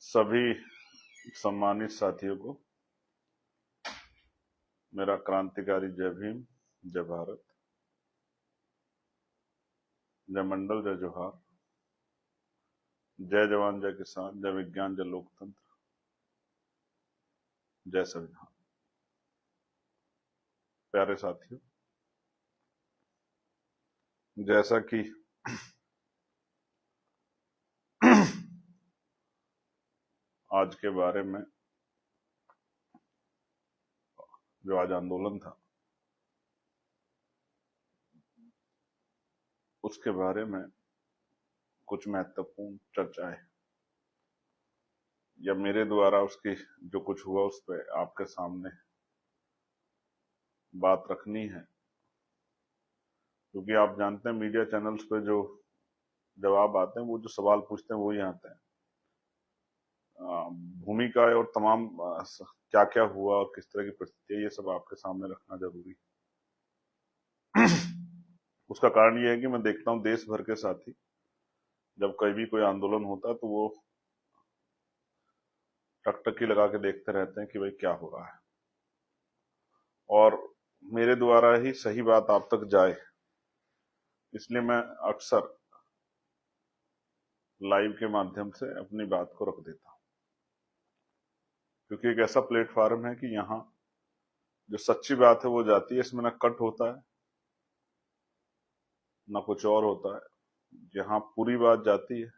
सभी सम्मानित साथियों को मेरा क्रांतिकारी जय भीम, जय भारत, जय मंडल, जय जोहार, जय जवान, जय किसान, जय विज्ञान, जय लोकतंत्र, जय संविधान। प्यारे साथियों, जैसा कि आज के बारे में जो आज आंदोलन था उसके बारे में कुछ महत्वपूर्ण चर्चाएं या मेरे द्वारा उसकी जो कुछ हुआ उस पर आपके सामने बात रखनी है, क्योंकि आप जानते हैं मीडिया चैनल्स पे जो जवाब आते हैं, वो जो सवाल पूछते हैं वही आते हैं। भूमिका और तमाम क्या क्या हुआ और किस तरह की परिस्थिति है, ये सब आपके सामने रखना जरूरी है। उसका कारण ये है कि मैं देखता हूं देश भर के साथी जब कहीं भी कोई आंदोलन होता है तो वो टकटकी लगा के देखते रहते हैं कि भाई क्या हो रहा है, और मेरे द्वारा ही सही बात आप तक जाए, इसलिए मैं अक्सर लाइव के माध्यम से अपनी बात को रख देता हूं, क्योंकि एक ऐसा प्लेटफॉर्म है कि यहाँ जो सच्ची बात है वो जाती है, इसमें ना कट होता है ना कुछ और होता है, जहां पूरी बात जाती है।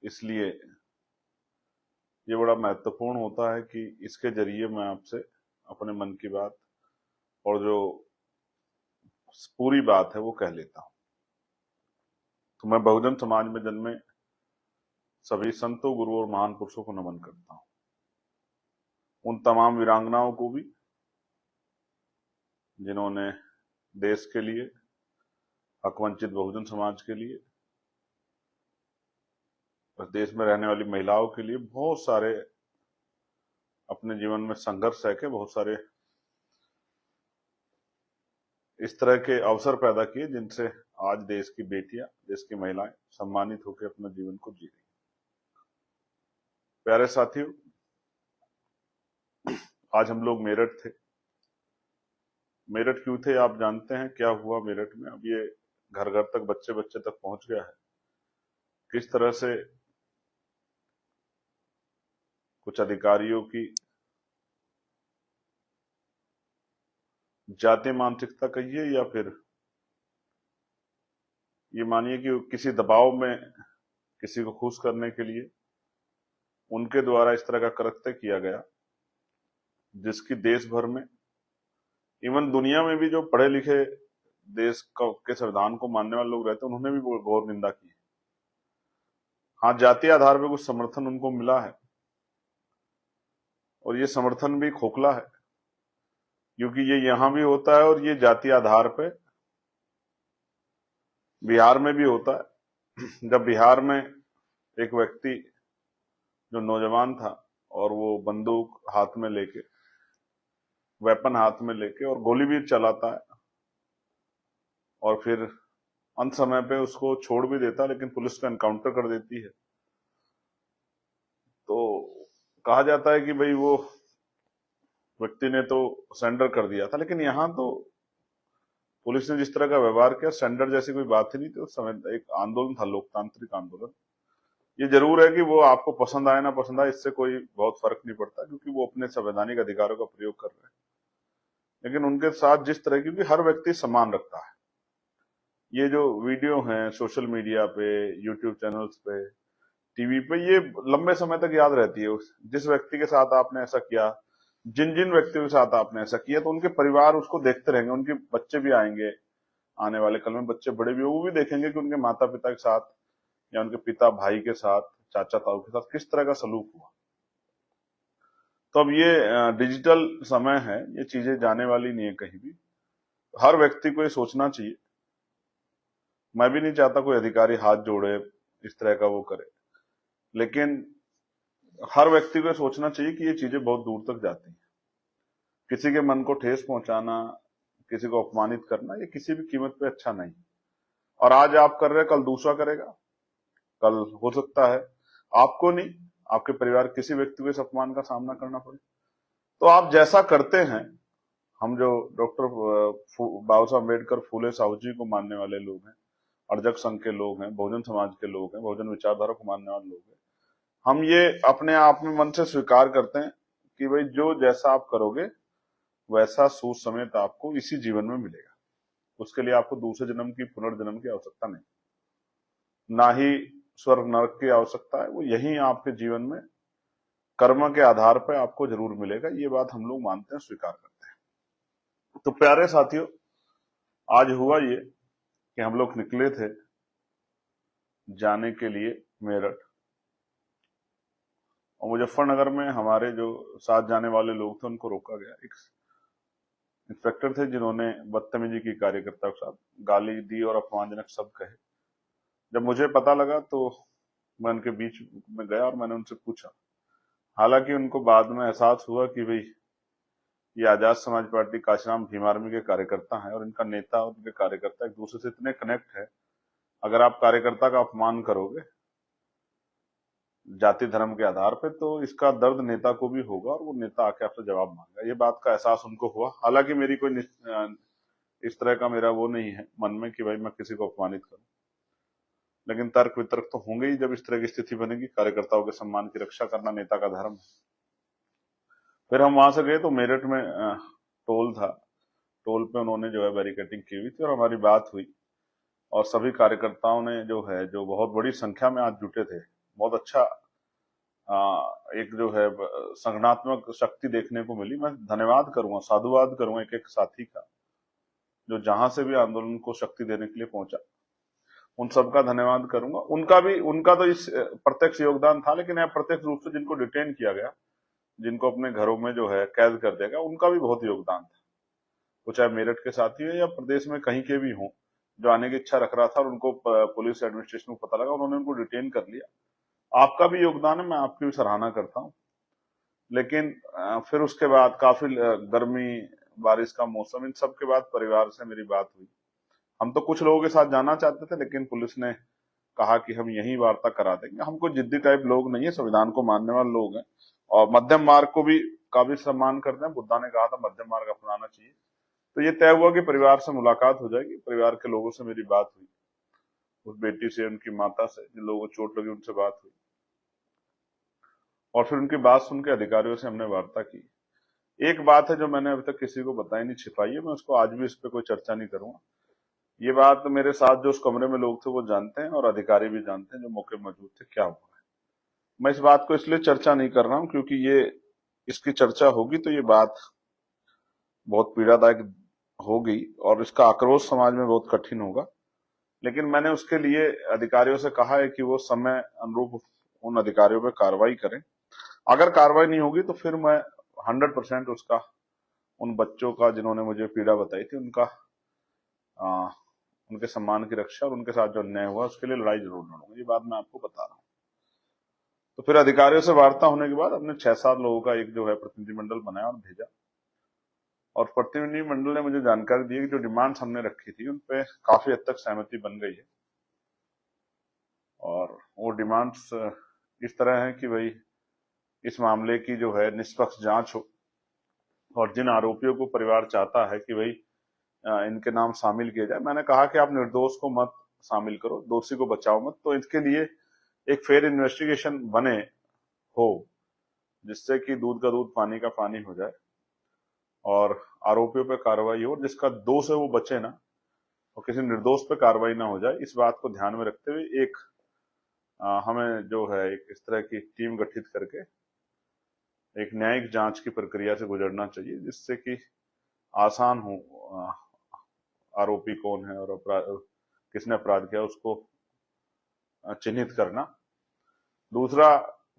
इसलिए ये बड़ा महत्वपूर्ण होता है कि इसके जरिए मैं आपसे अपने मन की बात और जो पूरी बात है वो कह लेता हूं। तो मैं बहुजन समाज में जन्मे सभी संतों, गुरुओं और महान पुरुषों को नमन करता हूं, उन तमाम वीरांगनाओं को भी जिन्होंने देश के लिए, हकवंचित बहुजन समाज के लिए, और देश में रहने वाली महिलाओं के लिए बहुत सारे अपने जीवन में संघर्ष है के बहुत सारे इस तरह के अवसर पैदा किए जिनसे आज देश की बेटियां, देश की महिलाएं सम्मानित होकर अपने जीवन को जी रही। प्यारे साथियों, आज हम लोग मेरठ थे। मेरठ क्यों थे आप जानते हैं, क्या हुआ मेरठ में? अब ये घर घर तक, बच्चे बच्चे तक पहुंच गया है किस तरह से कुछ अधिकारियों की जातीय मानसिकता कहिए या फिर ये मानिए कि किसी दबाव में किसी को खुश करने के लिए उनके द्वारा इस तरह का कृत्य किया गया, जिसकी देश भर में, इवन दुनिया में भी जो पढ़े लिखे देश के संविधान को मानने वाले लोग रहते हैं, उन्होंने भी घोर निंदा की। हाँ, जातीय आधार पर कुछ समर्थन उनको मिला है, और ये समर्थन भी खोखला है, क्योंकि ये यहां भी होता है और ये जातीय आधार पे बिहार में भी होता है। जब बिहार में एक व्यक्ति जो नौजवान था और वो बंदूक हाथ में लेके, वेपन हाथ में लेके और गोली भी चलाता है, और फिर अंत समय पे उसको छोड़ भी देता है, लेकिन पुलिस को एनकाउंटर कर देती है, तो कहा जाता है कि भाई वो व्यक्ति ने तो सरेंडर कर दिया था। लेकिन यहाँ तो पुलिस ने जिस तरह का व्यवहार किया, सरेंडर जैसी कोई बात ही नहीं थी। उस समय एक आंदोलन था, लोकतांत्रिक आंदोलन। ये जरूर है कि वो आपको पसंद आए ना पसंद आए, इससे कोई बहुत फर्क नहीं पड़ता, क्योंकि वो अपने संवैधानिक अधिकारों का प्रयोग कर रहे हैं। लेकिन उनके साथ जिस तरह, क्योंकि हर व्यक्ति समान रखता है, ये जो वीडियो हैं सोशल मीडिया पे, यूट्यूब चैनल्स पे, टीवी पे, ये लंबे समय तक याद रहती है। जिस व्यक्ति के साथ आपने ऐसा किया, जिन जिन व्यक्तियों के साथ आपने ऐसा किया, तो उनके परिवार उसको देखते रहेंगे, उनके बच्चे भी आएंगे, आने वाले कल में बच्चे बड़े भी, वो भी देखेंगे कि उनके माता पिता के साथ या उनके पिता भाई के साथ, चाचा ताऊ के साथ किस तरह का सलूक हुआ। तो अब ये डिजिटल समय है, ये चीजें जाने वाली नहीं है कहीं भी। हर व्यक्ति को ये सोचना चाहिए। मैं भी नहीं चाहता कोई अधिकारी हाथ जोड़े, इस तरह का वो करे, लेकिन हर व्यक्ति को सोचना चाहिए कि ये चीजें बहुत दूर तक जाती हैं। किसी के मन को ठेस पहुंचाना, किसी को अपमानित करना, ये किसी भी कीमत पे अच्छा नहीं। और आज आप कर रहे हैं, कल दूसरा करेगा, कल हो सकता है आपको नहीं, आपके परिवार किसी व्यक्ति को इस अपमान का सामना करना पड़े। तो आप जैसा करते हैं, हम जो डॉक्टर बाबा साहब अम्बेडकर, फूले साहू जी को मानने वाले लोग हैं, अर्जक संघ के लोग हैं, बहुजन समाज के लोग हैं, बहुजन विचारधारा को मानने वाले लोग हैं, हम ये अपने आप में मन से स्वीकार करते हैं कि भाई जो जैसा आप करोगे वैसा सूद समेत आपको इसी जीवन में मिलेगा। उसके लिए आपको दूसरे जन्म की, पुनर्जन्म की आवश्यकता नहीं, ना ही स्वर्ग नरक की आवश्यकता है। वो यही आपके जीवन में कर्म के आधार पर आपको जरूर मिलेगा। ये बात हम लोग मानते हैं, स्वीकार करते हैं। तो प्यारे साथियों, आज हुआ ये कि हम लोग निकले थे जाने के लिए मेरठ, और मुजफ्फरनगर में हमारे जो साथ जाने वाले लोग थे उनको रोका गया। एक इंस्पेक्टर थे जिन्होंने बदतमीजी की कार्यकर्ता के साथ, गाली दी और अपमानजनक शब्द कहे। जब मुझे पता लगा तो मैं उनके बीच में गया और मैंने उनसे पूछा। हालांकि उनको बाद में एहसास हुआ कि भाई ये आजाद समाज पार्टी काशीराम भीम आर्मी के कार्यकर्ता हैं और इनका नेता और उनके कार्यकर्ता एक दूसरे से इतने कनेक्ट है, अगर आप कार्यकर्ता का अपमान करोगे जाति धर्म के आधार पे तो इसका दर्द नेता को भी होगा और वो नेता आके आपसे जवाब मांगेगा। ये बात का एहसास उनको हुआ। हालांकि मेरी कोई इस तरह का मेरा वो नहीं है मन में कि भाई मैं किसी को अपमानित करूं, लेकिन तर्क वितर्क तो होंगे ही जब इस तरह की स्थिति बनेगी। कार्यकर्ताओं के सम्मान की रक्षा करना नेता का धर्म है। फिर हम वहां से गए तो मेरठ में टोल था, टोल पे उन्होंने जो है बैरिकेडिंग की हुई थी और हमारी बात हुई, और सभी कार्यकर्ताओं ने जो है, जो बहुत बड़ी संख्या में आज जुटे थे, बहुत अच्छा एक जो है संगठनात्मक शक्ति देखने को मिली। मैं धन्यवाद करूंगा, साधुवाद करूंगा एक एक साथी का, जो जहां से भी आंदोलन को शक्ति देने के लिए पहुंचा, उन सबका धन्यवाद करूंगा। उनका तो इस प्रत्यक्ष योगदान था, लेकिन अप्रत्यक्ष रूप से जिनको डिटेन किया गया, जिनको अपने घरों में जो है कैद कर दिया गया, उनका भी बहुत योगदान था। वो चाहे मेरठ के साथी हो या प्रदेश में कहीं के भी हों, जो आने की इच्छा रख रहा था और उनको पुलिस एडमिनिस्ट्रेशन को पता लगा, उन्होंने उनको डिटेन कर लिया। आपका भी योगदान है, मैं आपकी भी सराहना करता हूँ। लेकिन फिर उसके बाद काफी गर्मी, बारिश का मौसम, इन सब के बाद परिवार से मेरी बात हुई। हम तो कुछ लोगों के साथ जाना चाहते थे, लेकिन पुलिस ने कहा कि हम यही वार्ता करा देंगे। हम कोई जिद्दी टाइप लोग नहीं है, संविधान को मानने वाले लोग हैं और मध्यम मार्ग को भी काफी सम्मान करते हैं। बुद्धा ने कहा था मध्यम मार्ग अपनाना चाहिए। तो ये तय हुआ कि परिवार से मुलाकात हो जाएगी। परिवार के लोगों से मेरी बात हुई, उस बेटी से, उनकी माता से, जिन लोगों को चोट लगी उनसे बात हुई, और फिर उनकी बात सुन के अधिकारियों से हमने वार्ता की। एक बात है जो मैंने अभी तक किसी को बताई नहीं, छिपाई है, मैं उसको आज भी इस पर कोई चर्चा नहीं करूंगा। ये बात मेरे साथ जो उस कमरे में लोग थे वो जानते हैं और अधिकारी भी जानते हैं जो मौके मौजूद थे, क्या हुआ है। मैं इस बात को इसलिए चर्चा नहीं कर रहा हूं क्योंकि ये इसकी चर्चा होगी तो ये बात बहुत पीड़ादायक होगी और इसका आक्रोश समाज में बहुत कठिन होगा। लेकिन मैंने उसके लिए अधिकारियों से कहा है कि वो समय अनुरूप उन अधिकारियों पर कार्रवाई करें। अगर कार्रवाई नहीं होगी तो फिर मैं 100% उसका, उन बच्चों का जिन्होंने मुझे पीड़ा बताई थी, उनके सम्मान की रक्षा और उनके साथ जो अन्याय हुआ उसके लिए लड़ाई जरूर लड़ूंगा। ये बात मैं आपको बता रहा हूँ। तो फिर अधिकारियों से वार्ता होने के बाद हमने 6-7 लोगों का एक जो है प्रतिनिधिमंडल बनाया और भेजा, और प्रतिनिधिमंडल ने मुझे जानकारी दी कि जो डिमांड्स हमने रखी थी उन पे काफी हद तक सहमति बन गई है। और वो डिमांड्स इस तरह है कि भाई इस मामले की जो है निष्पक्ष जांच हो, और जिन आरोपियों को परिवार चाहता है कि भाई इनके नाम शामिल किए जाए, मैंने कहा कि आप निर्दोष को मत शामिल करो, दोषी को बचाओ मत। तो इसके लिए एक फेयर इन्वेस्टिगेशन बने हो, जिससे कि दूध का दूध पानी का पानी हो जाए और आरोपियों पे कार्रवाई हो, जिसका दोष है वो बचे ना और किसी निर्दोष पे कार्रवाई ना हो जाए। इस बात को ध्यान में रखते हुए एक हमें जो है एक इस तरह की टीम गठित करके एक न्यायिक जांच की प्रक्रिया से गुजरना चाहिए, जिससे कि आसान हो आरोपी कौन है और किसने अपराध किया उसको चिन्हित करना। दूसरा,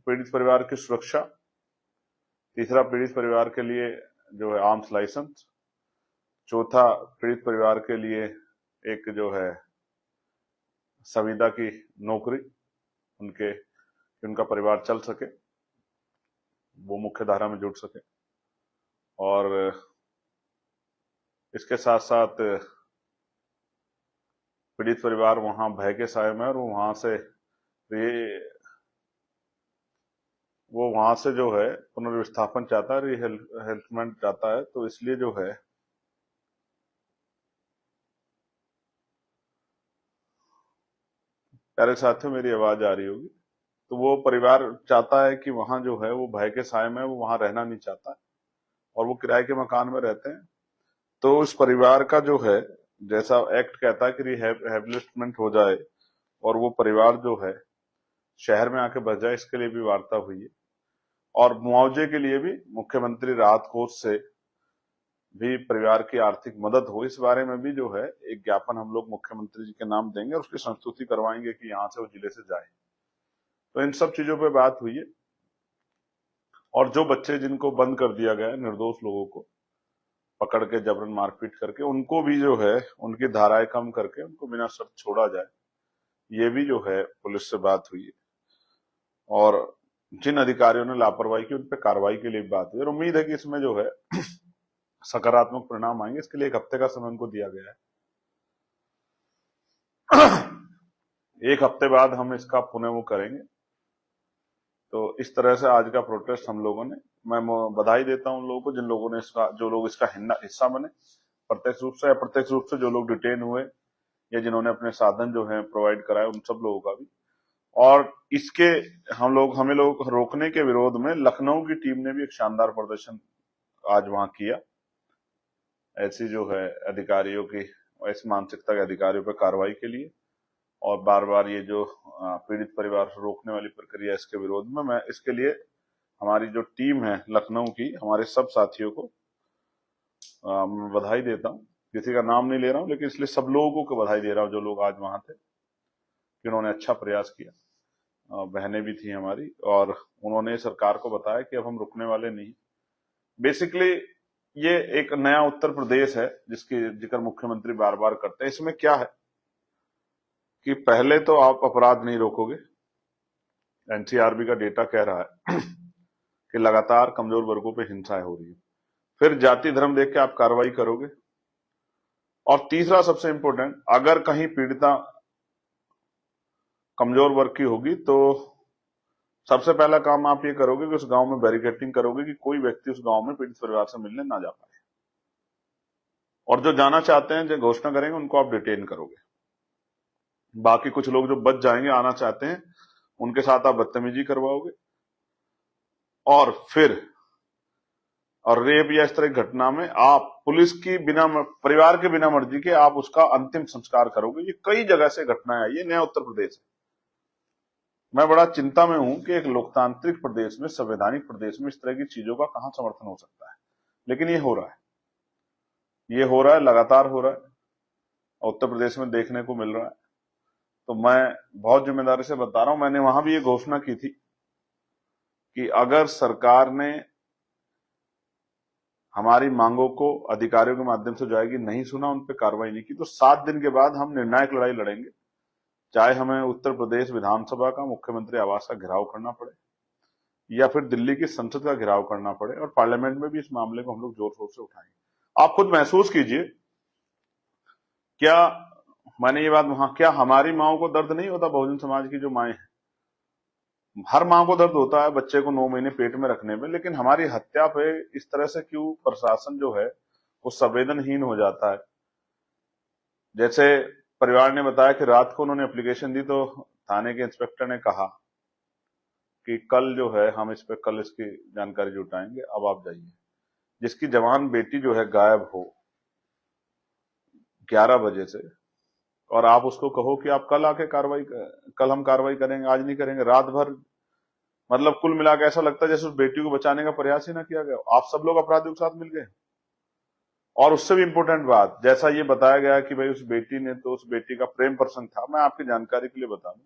पीड़ित परिवार की सुरक्षा। तीसरा, पीड़ित परिवार के लिए जो है आर्म्स लाइसेंस। चौथा, पीड़ित परिवार के लिए एक जो है संविदा की नौकरी, उनका परिवार चल सके, वो मुख्य धारा में जुड़ सके। और इसके साथ साथ पीड़ित परिवार वहां भय के साए में और वहां से ये वो वहां से जो है पुनर्विस्थापन चाहता है, रिहेल्पमेंट चाहता है, तो इसलिए जो है प्यारे साथियों मेरी आवाज आ रही होगी, तो वो परिवार चाहता है कि वहां जो है वो भय के साए में, वो वहां रहना नहीं चाहता है और वो किराए के मकान में रहते हैं। तो उस परिवार का जो है, जैसा एक्ट कहता है कि रिहेबिलिटेशन हो जाए और वो परिवार जो है शहर में आके बस जाए, इसके लिए भी वार्ता हुई है। और मुआवजे के लिए भी मुख्यमंत्री राहत कोष से भी परिवार की आर्थिक मदद हो, इस बारे में भी जो है एक ज्ञापन हम लोग मुख्यमंत्री जी के नाम देंगे और उसकी संस्तुति करवाएंगे कि यहाँ से वो जिले से जाए। तो इन सब चीजों पे बात हुई है। और जो बच्चे जिनको बंद कर दिया गया है, निर्दोष लोगों को पकड़ के जबरन मारपीट करके, उनको भी जो है उनकी धाराएं कम करके उनको बिना शर्त छोड़ा जाए, ये भी जो है पुलिस से बात हुई है। और जिन अधिकारियों ने लापरवाही की उन पर कार्रवाई के लिए भी बात हुई और उम्मीद है कि इसमें जो है सकारात्मक परिणाम आएंगे। इसके लिए 1 हफ्ते का समय उनको दिया गया है। 1 हफ्ते बाद हम इसका पुनः वो करेंगे। तो इस तरह से आज का प्रोटेस्ट हम लोगों ने, मैं बधाई देता हूं उन लोगों को जिन लोगों ने इसका, जो लोग इसका हिस्सा बने, प्रत्यक्ष रूप से या अप्रत्यक्ष रूप से जो लोग डिटेन हुए या जिन्होंने अपने साधन जो है प्रोवाइड कराए, उन सब लोगों का भी। और इसके हमें लोग रोकने के विरोध में लखनऊ की टीम ने भी एक शानदार प्रदर्शन आज वहां किया। ऐसी जो है अधिकारियों की, ऐसी मानसिकता के अधिकारियों पर कार्रवाई के लिए, और बार बार ये जो पीड़ित परिवार रोकने वाली प्रक्रिया, इसके विरोध में मैं इसके लिए हमारी जो टीम है लखनऊ की, हमारे सब साथियों को मैं बधाई देता हूँ। किसी का नाम नहीं ले रहा हूँ, लेकिन इसलिए सब लोगों को बधाई दे रहा हूँ जो लोग आज वहां थे, कि उन्होंने अच्छा प्रयास किया। बहनें भी थी हमारी और उन्होंने सरकार को बताया कि अब हम रुकने वाले नहीं। बेसिकली ये एक नया उत्तर प्रदेश है जिसकी जिक्र मुख्यमंत्री बार बार करते हैं। इसमें क्या है कि पहले तो आप अपराध नहीं रोकोगे, एनसीआरबी का डेटा कह रहा है कि लगातार कमजोर वर्गों पे हिंसाएं हो रही है। फिर जाति धर्म देख के आप कार्रवाई करोगे। और तीसरा सबसे इंपॉर्टेंट, अगर कहीं पीड़िता कमजोर वर्ग की होगी तो सबसे पहला काम आप ये करोगे कि उस गांव में बैरिकेडिंग करोगे कि कोई व्यक्ति उस गांव में पीड़ित परिवार से मिलने ना जा पाए, और जो जाना चाहते हैं, जो घोषणा करेंगे, उनको आप डिटेन करोगे। बाकी कुछ लोग जो बच जाएंगे, आना चाहते हैं, उनके साथ आप बदतमीजी करवाओगे। और फिर रेप या इस तरह की घटना में आप पुलिस की बिना, परिवार के बिना मर्जी के आप उसका अंतिम संस्कार करोगे। ये कई जगह से घटनाएं आई, ये नया उत्तर प्रदेश है। मैं बड़ा चिंता में हूं कि एक लोकतांत्रिक प्रदेश में, संवैधानिक प्रदेश में इस तरह की चीजों का कहां समर्थन हो सकता है, लेकिन ये हो रहा है, ये हो रहा है, लगातार हो रहा है, उत्तर प्रदेश में देखने को मिल रहा है। तो मैं बहुत जिम्मेदारी से बता रहा हूं, मैंने वहां भी ये घोषणा की थी कि अगर सरकार ने हमारी मांगों को अधिकारियों के माध्यम से जाएगी, नहीं सुना, उन पर कार्रवाई नहीं की, तो 7 दिन के बाद हम निर्णायक लड़ाई लड़ेंगे। चाहे हमें उत्तर प्रदेश विधानसभा का, मुख्यमंत्री आवास का घेराव करना पड़े, या फिर दिल्ली की संसद का घेराव करना पड़े, और पार्लियामेंट में भी इस मामले को हम लोग जोर शोर से उठाएंगे। आप खुद महसूस कीजिए, क्या मैंने ये बात वहां, क्या हमारी माओ को दर्द नहीं होता? बहुजन समाज की जो माएं हैं, हर मां को दर्द होता है बच्चे को 9 महीने पेट में रखने में, लेकिन हमारी हत्या पे इस तरह से क्यों प्रशासन जो है वो संवेदनहीन हो जाता है? जैसे परिवार ने बताया कि रात को उन्होंने एप्लीकेशन दी तो थाने के इंस्पेक्टर ने कहा कि कल जो है हम इस पे कल इसकी जानकारी जुटाएंगे, अब आप जाइए। जिसकी जवान बेटी जो है गायब हो 11 बजे से, और आप उसको कहो कि आप कल आके कार्रवाई, कल हम कार्रवाई करेंगे, आज नहीं करेंगे, रात भर, मतलब कुल मिलाकर ऐसा लगता है जैसे उस बेटी को बचाने का प्रयास ही ना किया गया। आप सब लोग अपराधियों के साथ मिल गए। और उससे भी इंपॉर्टेंट बात, जैसा ये बताया गया कि भाई उस बेटी ने, तो उस बेटी का प्रेम प्रसंग था। मैं आपकी जानकारी के लिए बता दूं,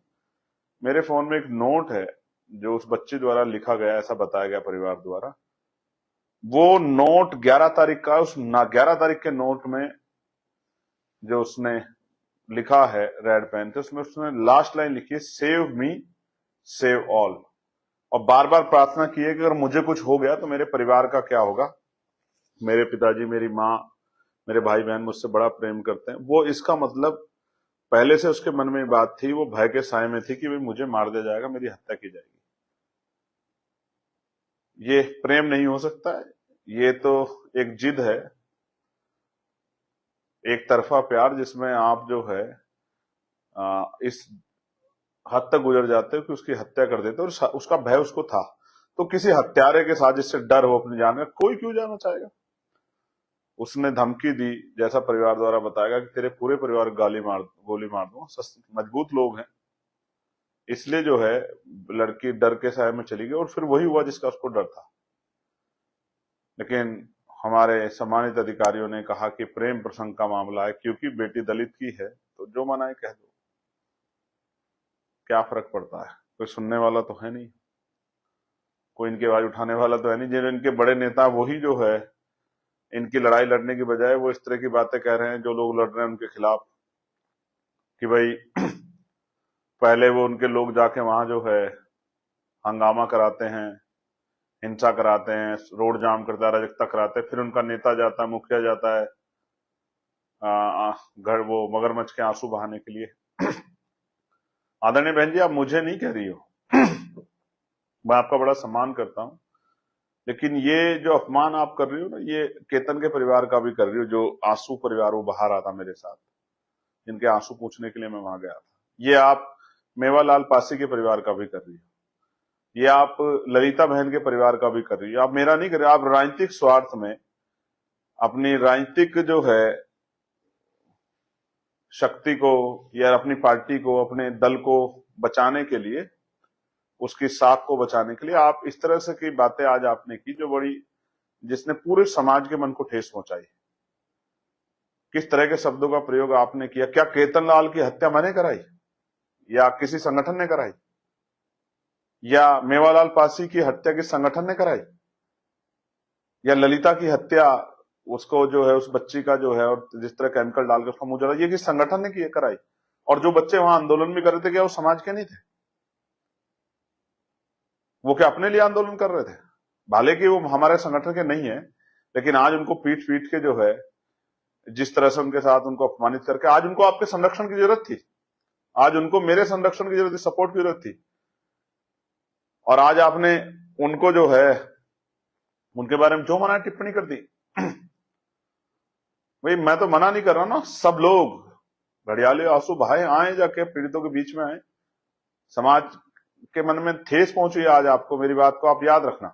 मेरे फोन में एक नोट है जो उस बच्चे द्वारा लिखा गया, ऐसा बताया गया परिवार द्वारा। वो नोट 11 तारीख का, उस 11 तारीख के नोट में जो उसने लिखा है रेड पेन से, उसमें उसने लास्ट लाइन लिखी है, सेव मी सेव ऑल। और बार बार प्रार्थना की है कि अगर मुझे कुछ हो गया तो मेरे परिवार का क्या होगा? मेरे पिताजी, मेरी माँ, मेरे भाई बहन मुझसे बड़ा प्रेम करते हैं। वो, इसका मतलब पहले से उसके मन में बात थी, वो भय के साए में थी कि भाई मुझे मार दिया जाएगा, मेरी हत्या की जाएगी। ये प्रेम नहीं हो सकता है, ये तो एक जिद है, एक तरफा प्यार, जिसमें आप जो है इस हद तक गुजर जाते हो कि उसकी हत्या कर देते हो। और उसका भय उसको था, तो किसी हत्यारे के साथ जिससे डर हो अपनी जान का, कोई क्यों जाना चाहेगा। उसने धमकी दी, जैसा परिवार द्वारा बताएगा, कि तेरे पूरे परिवार को गोली मार दूंगा। मजबूत लोग हैं, इसलिए जो है लड़की डर के साए में चली गई, और फिर वही हुआ जिसका उसको डर था। लेकिन हमारे सम्मानित अधिकारियों ने कहा कि प्रेम प्रसंग का मामला है, क्योंकि बेटी दलित की है तो जो मना है कह दो, क्या फर्क पड़ता है। कोई सुनने वाला तो है नहीं, कोई इनकी आवाज उठाने वाला तो है नहीं। जो इनके बड़े नेता, वही जो है इनकी लड़ाई लड़ने की बजाय वो इस तरह की बातें कह रहे हैं, जो लोग लड़ रहे हैं उनके खिलाफ, कि भाई पहले वो उनके लोग जाके वहां जो है हंगामा कराते हैं, हिंसा कराते हैं, रोड जाम करता है, अराजकता कराते हैं, फिर उनका नेता जाता है, मुखिया जाता है घर वो मगरमच्छ के आंसू बहाने के लिए। आदरणीय बहन जी, आप मुझे नहीं कह रही हो, मैं आपका बड़ा सम्मान करता हूं, लेकिन ये जो अपमान आप कर रही हो ना, ये केतन के परिवार का भी कर रही हो, जो आंसू परिवार वो बाहर आता मेरे साथ, जिनके आंसू पूछने के लिए मैं वहां गया था। ये आप मेवालाल पासी के परिवार का भी कर रही हो, ये आप ललिता बहन के परिवार का भी कर रही हो। आप मेरा नहीं कर रहे, आप राजनीतिक स्वार्थ में अपनी राजनीतिक जो है शक्ति को या अपनी पार्टी को, अपने दल को बचाने के लिए, उसकी साख को बचाने के लिए आप इस तरह से की बातें आज आपने की, जो बड़ी, जिसने पूरे समाज के मन को ठेस पहुंचाई। किस तरह के शब्दों का प्रयोग आपने किया। क्या केतन लाल की हत्या मैंने कराई, या किसी संगठन ने कराई, या मेवालाल पासी की हत्या किस संगठन ने कराई, या ललिता की हत्या, उसको जो है उस बच्ची का जो है, और जिस तरह केमिकल डाल के उसका मुंह जला, ये किस संगठन ने कराई। और जो बच्चे वहां आंदोलन भी कर रहे थे, क्या वो समाज के नहीं थे? वो क्या अपने लिए आंदोलन कर रहे थे? भले कि वो हमारे संगठन के नहीं है, लेकिन आज उनको पीट पीट के जो है, जिस तरह से उनके साथ उनको अपमानित करके, आज उनको आपके संरक्षण की जरूरत थी, आज उनको मेरे संरक्षण की जरूरत थी, सपोर्ट की जरूरत थी, और आज आपने उनको जो है उनके बारे में जो मना टिप्पणी कर दी। भाई मैं तो मना नहीं कर रहा ना, सब लोग घड़ियाले आंसू बहाए, आए जाके पीड़ितों के बीच में आए, समाज के मन में ठेस पहुंची आज आपको। मेरी बात को आप याद रखना,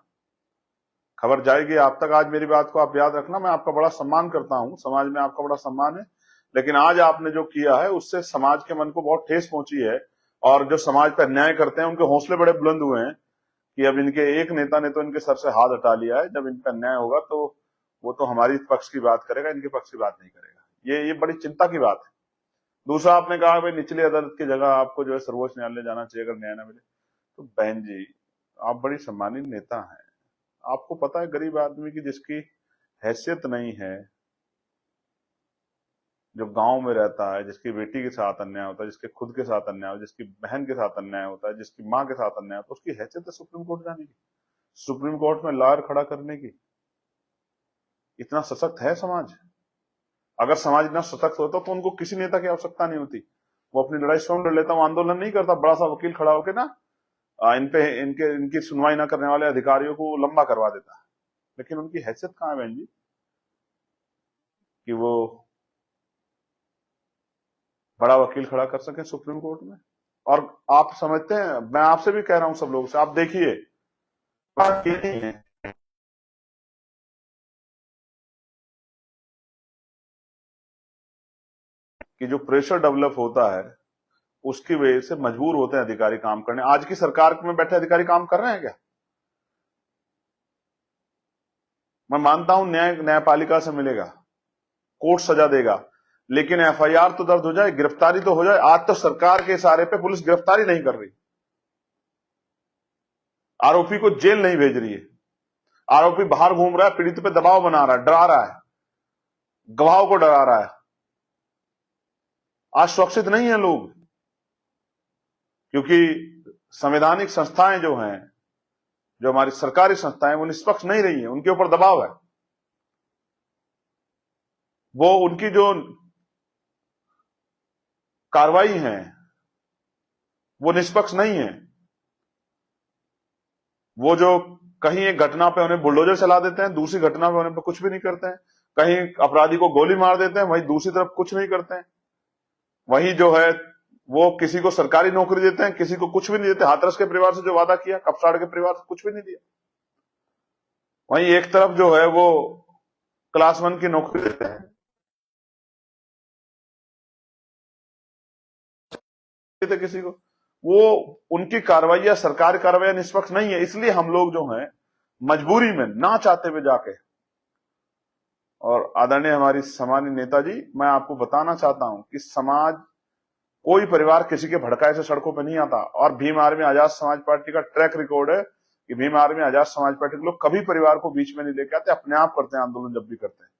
खबर जाएगी आप तक, आज मेरी बात को आप याद रखना। मैं आपका बड़ा सम्मान करता हूं, समाज में आपका बड़ा सम्मान है, लेकिन आज आपने जो किया है उससे समाज के मन को बहुत ठेस पहुंची है। और जो समाज पर अन्याय करते हैं, उनके हौसले बड़े बुलंद हुए हैं, कि अब इनके एक नेता ने तो इनके सर से हाथ हटा लिया है, जब इन पर अन्याय होगा तो वो तो हमारी पक्ष की बात करेगा, इनके पक्ष की बात नहीं करेगा। ये बड़ी चिंता की बात है। दूसरा, आपने कहा भाई निचली अदालत की जगह आपको जो है सर्वोच्च न्यायालय जाना चाहिए अगर न्याय ना मिले। तो बहन जी, आप बड़ी सम्मानित नेता हैं, आपको पता है गरीब आदमी की जिसकी हैसियत नहीं है, जो गांव में रहता है, जिसकी बेटी के साथ अन्याय होता है, जिसके खुद के साथ अन्याय होता है, जिसकी बहन के साथ अन्याय होता है, जिसकी माँ के साथ अन्याय होता है, उसकी हैसियत है सुप्रीम कोर्ट जाने की, सुप्रीम कोर्ट में लॉयर खड़ा करने की। इतना सशक्त है समाज। अगर समाज इतना सशक्त होता तो उनको किसी नेता की आवश्यकता नहीं होती, वो अपनी लड़ाई स्वयं लड़ लेता, वो आंदोलन नहीं करता, बड़ा सा वकील खड़ा होकर ना इन पे इनकी सुनवाई ना करने वाले अधिकारियों को लंबा करवा देता है। लेकिन उनकी हैसियत कहाँ है बहन जी, कि वो बड़ा वकील खड़ा कर सके सुप्रीम कोर्ट में। और आप समझते हैं, मैं आपसे भी कह रहा हूं, सब लोगों से, आप देखिए, बात ये नहीं है कि जो प्रेशर डेवलप होता है उसकी वजह से मजबूर होते हैं अधिकारी काम करने। आज की सरकार में बैठे अधिकारी काम कर रहे हैं क्या? मैं मानता हूं न्यायपालिका से मिलेगा, कोर्ट सजा देगा, लेकिन एफआईआर तो दर्ज हो जाए, गिरफ्तारी तो हो जाए। आज तो सरकार के इशारे पे पुलिस गिरफ्तारी नहीं कर रही, आरोपी को जेल नहीं भेज रही है, आरोपी बाहर घूम रहा है, पीड़ित पे दबाव बना रहा है, डरा रहा है, गवाहों को डरा रहा है। आज सुरक्षित नहीं है लोग, क्योंकि संवैधानिक संस्थाएं जो हैं, जो हमारी सरकारी संस्थाएं, वो निष्पक्ष नहीं रही है, उनके ऊपर दबाव है। वो उनकी जो कार्रवाई है वो निष्पक्ष नहीं है। वो जो कहीं एक घटना पे उन्हें बुलडोजर चला देते हैं, दूसरी घटना पे उन्हें पे कुछ भी नहीं करते हैं। कहीं अपराधी को गोली मार देते हैं, वहीं दूसरी तरफ कुछ नहीं करते हैं। वहीं जो है वो किसी को सरकारी नौकरी देते हैं, किसी को कुछ भी नहीं देते। हाथरस के परिवार से जो वादा किया, कपसाड़ के परिवार से कुछ भी नहीं दिया। वहीं एक तरफ जो है वो क्लास 1 की नौकरी देते हैं किसी को। वो उनकी कार्रवाई, सरकारी कार्रवाई निष्पक्ष नहीं है, इसलिए हम लोग जो है मजबूरी में ना चाहते हुए जाके, और आदरणीय हमारी सामान्य नेताजी, मैं आपको बताना चाहता हूं कि समाज, कोई परिवार किसी के भड़काए से सड़कों पर नहीं आता। और भीम आर्मी आजाद समाज पार्टी का ट्रैक रिकॉर्ड है कि भीम आर्मी आजाद समाज पार्टी के लोग कभी परिवार को बीच में नहीं लेके आते, अपने आप करते हैं आंदोलन जब भी करते हैं।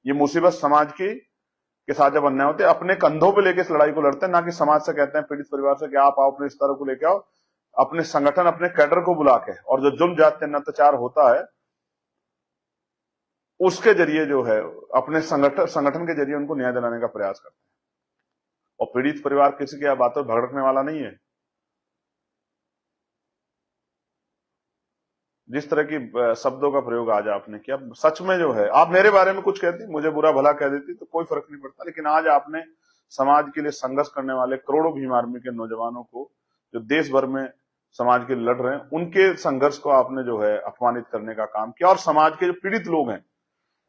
ये मुसीबत समाज की के साथ जब अन्याय होते हैं, अपने कंधों पे लेके इस लड़ाई को लड़ते हैं, ना कि समाज से कहते हैं पीड़ित परिवार से कि आप आओ अपने रिश्तेदारों को लेके आओ, अपने संगठन, अपने कैडर को बुला के, और जो जुल्म जातीय अत्याचार होता है उसके जरिए जो है अपने संगठन के जरिए उनको न्याय दिलाने का प्रयास करते हैं। और पीड़ित परिवार किसी की बातों पर भड़कने वाला नहीं है। जिस तरह की शब्दों का प्रयोग आज आपने किया, सच में जो है, आप मेरे बारे में कुछ कहती, मुझे बुरा भला कह देती तो कोई फर्क नहीं पड़ता, लेकिन आज आपने समाज के लिए संघर्ष करने वाले करोड़ों भीम आर्मी के नौजवानों को, जो देश भर में समाज के लिए लड़ रहे हैं, उनके संघर्ष को आपने जो है अपमानित करने का काम किया। और समाज के जो पीड़ित लोग हैं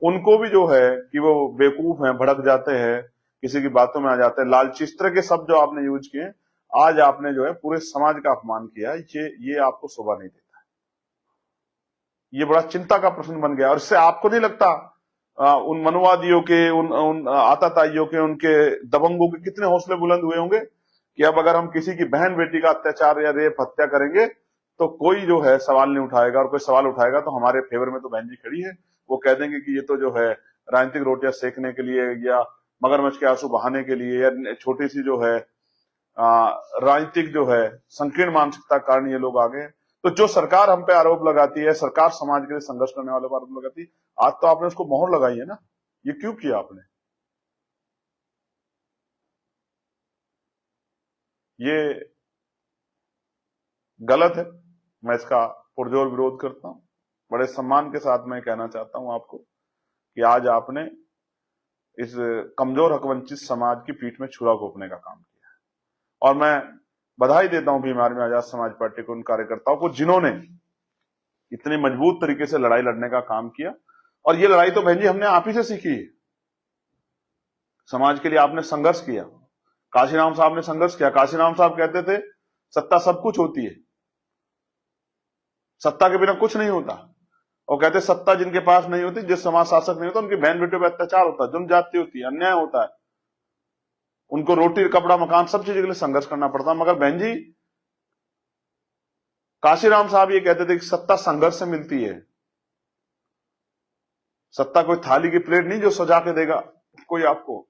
उनको भी जो है कि वो बेवकूफ हैं, भड़क जाते हैं, किसी की बातों में आ जाते हैं, लालची, इस तरह के शब्द जो आपने यूज किए, आज आपने जो है पूरे समाज का अपमान किया। ये आपको शोभा नहीं देता। ये बड़ा चिंता का प्रश्न बन गया। और इससे आपको नहीं लगता उन मनुवादियों के, उन आताताइयों के, उनके दबंगों के कितने हौसले बुलंद हुए होंगे कि अब अगर हम किसी की बहन बेटी का अत्याचार या रेप हत्या करेंगे तो कोई जो है सवाल नहीं उठाएगा, और कोई सवाल उठाएगा तो हमारे फेवर में तो बहन जी खड़ी है, वो कह देंगे कि ये तो जो है राजनीतिक रोटियां सेकने के लिए, या मगरमच्छ के आंसू बहाने के लिए, या छोटी सी जो है राजनीतिक जो है संकीर्ण मानसिकता के कारण ये लोग आ गए। तो जो सरकार हम पे आरोप लगाती है, सरकार समाज के लिए संघर्ष करने वालों पर आरोप लगाती है, आज तो आपने उसको मोहर लगाई है ना। ये क्यों किया आपने? ये गलत है। मैं इसका पुरजोर विरोध करता हूं। बड़े सम्मान के साथ मैं कहना चाहता हूं आपको कि आज आपने इस कमजोर हकवंचित समाज की पीठ में छुरा घोंपने का काम किया है। और मैं बधाई देता हूं भीम आर्मी आजाद समाज पार्टी को, उन कार्यकर्ताओं को जिन्होंने इतने मजबूत तरीके से लड़ाई लड़ने का काम किया। और ये लड़ाई तो बहन जी हमने आप ही से सीखी है। समाज के लिए आपने संघर्ष किया। काशीराम साहब ने संघर्ष किया। काशीराम साहब कहते थे सत्ता सब कुछ होती है, सत्ता के बिना कुछ नहीं होता। और कहते सत्ता जिनके पास नहीं होती, जिस समाज शासक नहीं होता, उनकी बहन बेटियों पर अत्याचार होता है, जुल्म जाती होती है, अन्याय होता है, उनको रोटी कपड़ा मकान सब चीजों के लिए संघर्ष करना पड़ता है। मगर बहन जी, काशीराम साहब ये कहते थे कि सत्ता संघर्ष से मिलती है। सत्ता कोई थाली की प्लेट नहीं जो सजा के देगा कोई आपको,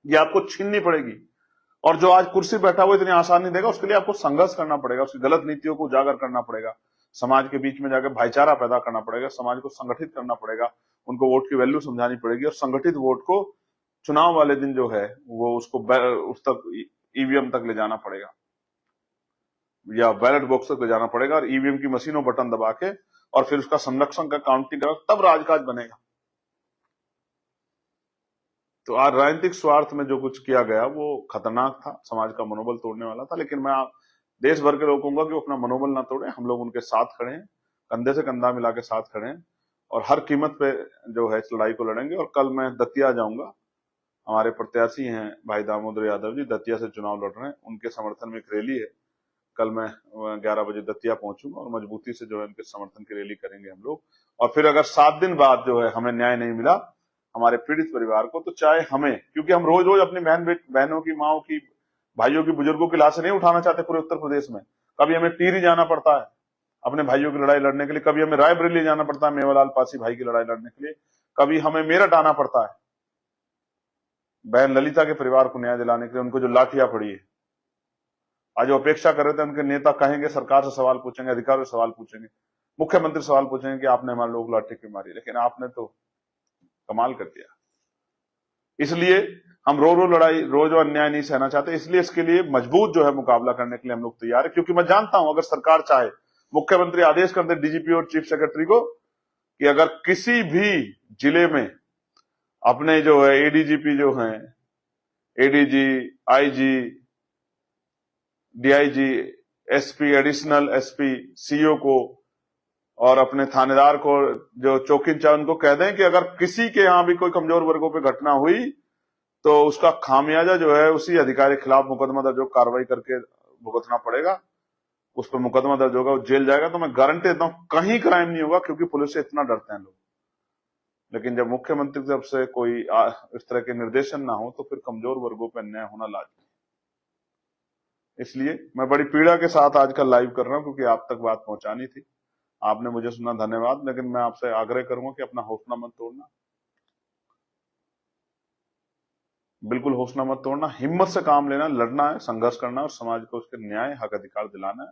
ये आपको छीननी पड़ेगी। और जो आज कुर्सी बैठा हुआ इतनी आसान नहीं देगा, उसके लिए आपको संघर्ष करना पड़ेगा, उसकी गलत नीतियों को उजागर करना पड़ेगा, समाज के बीच में जाकर भाईचारा पैदा करना पड़ेगा, समाज को संगठित करना पड़ेगा, उनको वोट की वैल्यू समझानी पड़ेगी, और संगठित वोट को चुनाव वाले दिन जो है वो उसको उस तक ईवीएम तक ले जाना पड़ेगा, या बैलेट बॉक्स तक ले जाना पड़ेगा, और ईवीएम की मशीनों बटन दबा के और फिर उसका संरक्षण का काउंटिंग करेगा, तब राजकाज बनेगा। तो आज राजनीतिक स्वार्थ में जो कुछ किया गया वो खतरनाक था, समाज का मनोबल तोड़ने वाला था। लेकिन मैं देश भर के लोगों को कहूंगा कि वो अपना मनोबल ना तोड़े, हम लोग उनके साथ खड़े हैं, कंधे से कंधा मिला के साथ खड़े हैं, और हर कीमत पे जो है इस लड़ाई को लड़ेंगे। और कल मैं दतिया जाऊंगा, हमारे प्रत्याशी हैं भाई दामोदर यादव जी, दतिया से चुनाव लड़ रहे हैं, उनके समर्थन में एक रैली है। कल मैं 11 बजे दतिया पहुंचूंगा और मजबूती से जो है उनके समर्थन की रैली करेंगे हम लोग। और फिर अगर 7 दिन बाद जो है हमें न्याय नहीं मिला हमारे पीड़ित परिवार को, तो चाहे हमें, क्योंकि हम रोज रोज अपनी बहनों की, माओ की, भाइयों की, बुजुर्गों की लाशें नहीं उठाना चाहते पूरे उत्तर प्रदेश में। कभी हमें टिहरी जाना पड़ता है अपने भाइयों की लड़ाई लड़ने के लिए, कभी हमें रायबरेली जाना पड़ता है मेवालाल पासी भाई की लड़ाई लड़ने के लिए, कभी हमें मेरठ आना पड़ता है बहन ललिता के परिवार को न्याय दिलाने के लिए, उनको जो लाठियां पड़ी है। आज वो अपेक्षा कर रहे थे उनके नेता कहेंगे, सरकार से सवाल पूछेंगे, अधिकारियों से सवाल पूछेंगे, मुख्यमंत्री सवाल पूछेंगे कि आपने हमारे लोग लाठी क्यों मारी, लेकिन आपने तो कमाल कर दिया। इसलिए हम रोज अन्याय नहीं सहना चाहते, इसलिए इसके लिए मजबूत जो है मुकाबला करने के लिए हम लोग तैयार है। क्योंकि मैं जानता हूं अगर सरकार चाहे मुख्यमंत्री आदेश कर दे डीजीपी और चीफ सेक्रेटरी को कि अगर किसी भी जिले में अपने जो है एडीजीपी जो हैं, ADG, IG, DIG, SP, additional SP, CO को और अपने थानेदार को, जो चौकी इंचार्ज, उनको कह दें कि अगर किसी के यहाँ भी कोई कमजोर वर्गों पे घटना हुई तो उसका खामियाजा जो है उसी अधिकारी के खिलाफ मुकदमा दर्ज, कार्रवाई करके भुगतना पड़ेगा, उस पर मुकदमा दर्ज होगा, वो जेल जाएगा। तो मैं गारंटी देता हूं कहीं क्राइम नहीं होगा, क्योंकि पुलिस से इतना डरते हैं लोग। लेकिन जब मुख्यमंत्री की तरफ से कोई इस तरह के निर्देशन ना हो तो फिर कमजोर वर्गों पर अन्याय होना लाजमी। इसलिए मैं बड़ी पीड़ा के साथ आज का लाइव कर रहा हूं, क्योंकि आप तक बात पहुंचानी थी। आपने मुझे सुना, धन्यवाद। लेकिन मैं आपसे आग्रह करूंगा कि अपना हौसला मत तोड़ना, बिल्कुल हौसला मत तोड़ना, हिम्मत से काम लेना, लड़ना है, संघर्ष करना है और समाज को उसके न्याय, हक, अधिकार दिलाना है,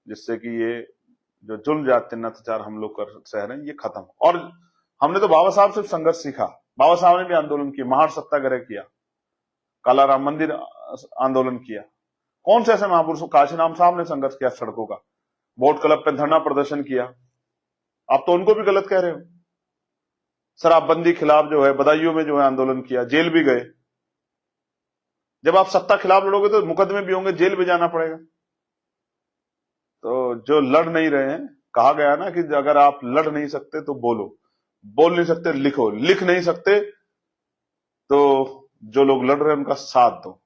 जिससे कि ये जो जुल्म, जातीय अत्याचार हम लोग कर सह रहे हैं ये खत्म। और हमने तो बाबा साहब से संघर्ष सीखा। बाबा साहब ने भी आंदोलन किया, महार सत्याग्रह किया, काला राम मंदिर आंदोलन किया। कौन से ऐसे महापुरुषों, काशीराम साहब ने संघर्ष किया सड़कों का, बोट क्लब पे धरना प्रदर्शन किया। आप तो उनको भी गलत कह रहे हो। शराबबंदी खिलाफ जो है बदायूं में जो है आंदोलन किया, जेल भी गए। जब आप सत्ता खिलाफ लड़ोगे तो मुकदमे भी होंगे, जेल भी जाना पड़ेगा। तो जो लड़ नहीं रहे हैं, कहा गया ना कि अगर आप लड़ नहीं सकते तो बोलो, बोल नहीं सकते लिखो, लिख नहीं सकते तो जो लोग लड़ रहे हैं उनका साथ दो।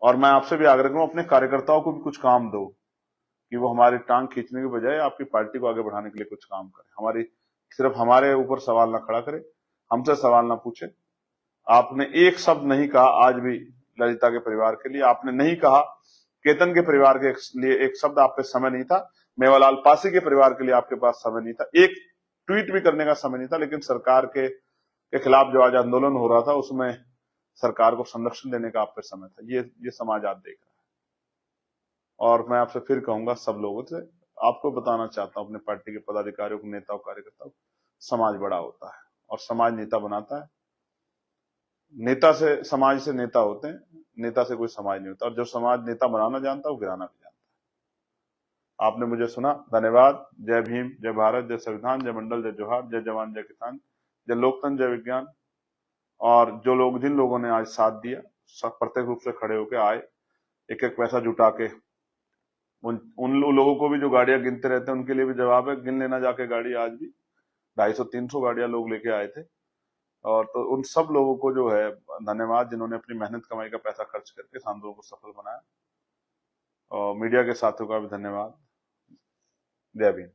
और मैं आपसे भी आग्रह करूं, अपने कार्यकर्ताओं को भी कुछ काम दो कि वो हमारी टांग खींचने के बजाय आपकी पार्टी को आगे बढ़ाने के लिए कुछ काम करे। हमारी सिर्फ हमारे ऊपर सवाल ना खड़ा करे, हमसे सवाल ना पूछे। आपने एक शब्द नहीं कहा आज भी ललिता के परिवार के लिए, आपने नहीं कहा केतन के परिवार के लिए एक शब्द, आप पे समय नहीं था। मेवालाल पासी के परिवार के लिए आपके पास समय नहीं था, एक ट्वीट भी करने का समय नहीं था। लेकिन सरकार के खिलाफ जो आज आंदोलन हो रहा था उसमें सरकार को संरक्षण देने का आप पे समय था। ये समाज आप देख रहा है। और मैं आपसे फिर कहूंगा, सब लोगों से आपको बताना चाहता हूं, अपने पार्टी के पदाधिकारियों को, नेताओं, कार्यकर्ताओं, समाज बड़ा होता है और समाज नेता बनाता है। नेता से, समाज से नेता होते हैं, नेता से कोई समाज नहीं होता। और जो समाज नेता बनाना जानता है वो गिराना भी जानता है। आपने मुझे सुना, धन्यवाद। जय भीम, जय भारत, जय संविधान, जय मंडल, जय जोहार, जय जवान, जय किसान, जय लोकतंत्र, जय विज्ञान। और जो लोग, जिन लोगों ने आज साथ दिया, सब प्रत्येक रूप से खड़े होकर आए, एक एक पैसा जुटा के, उन लोगों को भी जो गाड़ियां गिनते रहते हैं उनके लिए भी जवाब है, गिन लेना जाके गाड़ी। आज भी 250-300 गाड़ियां लोग लेके आए थे। और तो उन सब लोगों को जो है धन्यवाद, जिन्होंने अपनी मेहनत कमाई का पैसा खर्च करके इस आंदोलन को सफल बनाया। और मीडिया के साथियों का भी धन्यवाद। जय भीम।